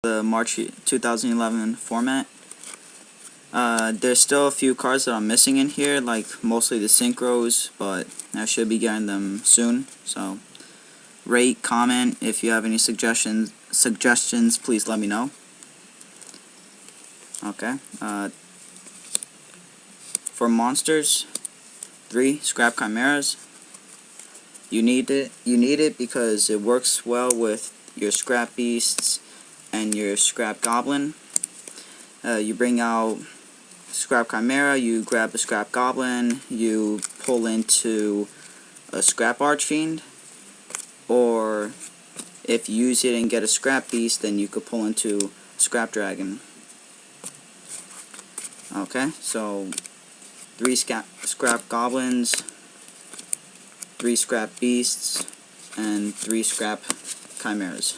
the March 2011 format. There's still a few cards that I'm missing in here, like mostly the synchros, but I should be getting them soon. So rate, comment, if you have any suggestions, please let me know. Okay. For monsters, 3 scrap chimeras. You need it because it works well with your scrap beasts and your scrap goblin. You bring out scrap chimera, you grab a scrap goblin, you pull into a scrap archfiend, or if you use it and get a scrap beast, then you could pull into a scrap dragon. Okay, so 3 scrap goblins, 3 scrap beasts, and 3 scrap chimeras.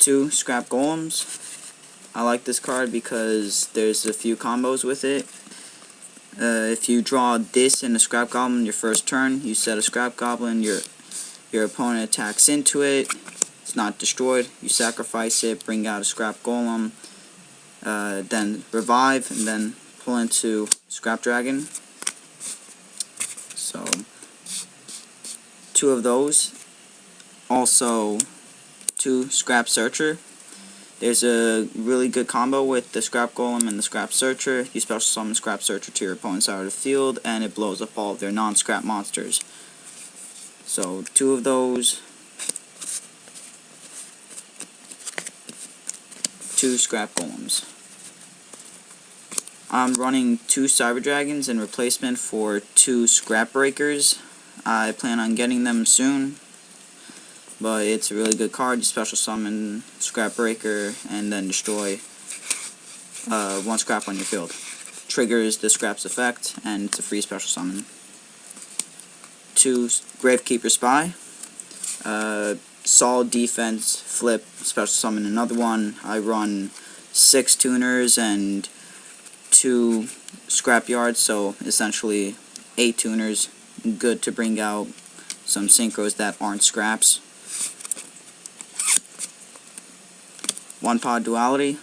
2 scrap golems. I like this card because there's a few combos with it. If you draw this in a scrap goblin your first turn, you set a scrap goblin, your opponent attacks into it, it's not destroyed, you sacrifice it, bring out a scrap golem, then revive, and then pull into scrap dragon. So 2 of those. Also 2 scrap searcher. There's a really good combo with the scrap golem and the scrap searcher. You special summon scrap searcher to your opponent's side of the field, and it blows up all of their non-scrap monsters. So 2 of those. 2 scrap golems. I'm running 2 cyber dragons in replacement for 2 scrap breakers. I plan on getting them soon, but it's a really good card. You special summon scrap breaker and then destroy 1 scrap on your field. Triggers the scrap's effect, and it's a free special summon. 2 Gravekeeper Spy. Solid defense, flip, special summon another one. I run 6 tuners and 2 scrap yards, so essentially 8 tuners. Good to bring out some synchros that aren't scraps. 1 pod duality.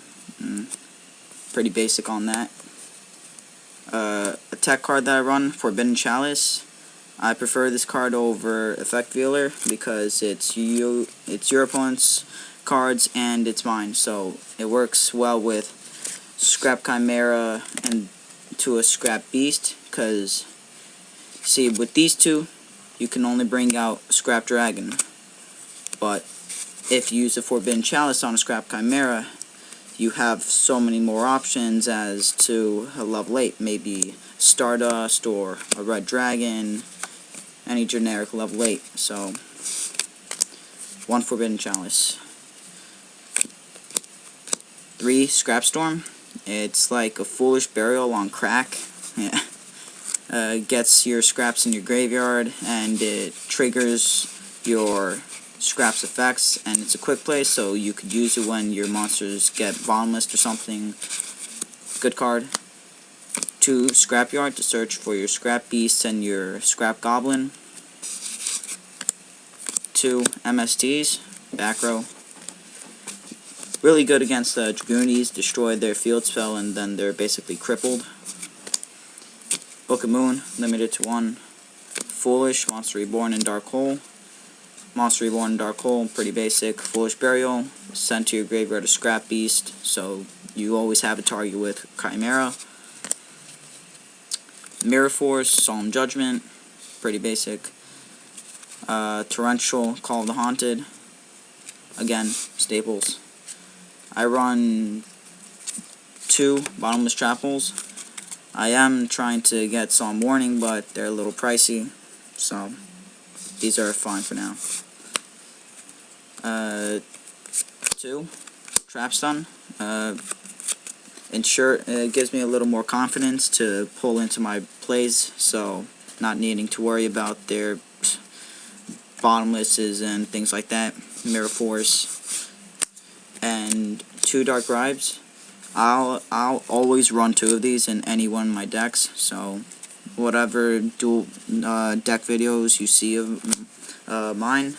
Pretty basic on that. A tech card that I run, Forbidden Chalice. I prefer this card over Effect Veiler because it's your opponent's cards and it's mine, so it works well with scrap chimera and to a scrap beast. Because see, with these 2, you can only bring out a scrap dragon, but if you use a Forbidden Chalice on a scrap chimera, you have so many more options as to a level 8, maybe Stardust or a red dragon, any generic level 8. So 1 Forbidden Chalice. 3 Scrap Storm. It's like a foolish burial on crack. Yeah. Gets your scraps in your graveyard, and it triggers your scraps effects, and it's a quick play, so you could use it when your monsters get bottomless or something. Good card. 2 Scrapyard to search for your scrap beast and your scrap goblin. 2 MSTs, back row. Really good against the Dragoonies, destroy their field spell and then they're basically crippled. Book of Moon, limited to 1. Foolish, Monster Reborn, and Dark Hole. Monster Reborn and Dark Hole, pretty basic. Foolish Burial, send to your graveyard a scrap beast, so you always have a target with Chimera. Mirror Force, Solemn Judgment, pretty basic. Torrential, Call of the Haunted, again, staples. I run 2 Bottomless Chapels. I am trying to get Solemn Warning, but they're a little pricey, so these are fine for now. 2 Trap Stun. It gives me a little more confidence to pull into my plays, so not needing to worry about their bottomlesses and things like that. Mirror Force. And 2 Dark Bribes. I'll always run 2 of these in any one of my decks, so whatever dual deck videos you see of mine,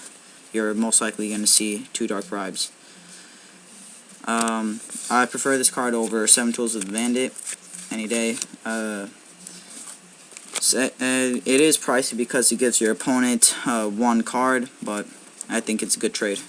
you're most likely going to see 2 Dark Bribes. I prefer this card over 7 Tools of the Bandit any day. It is pricey because it gives your opponent 1 card, but I think it's a good trade.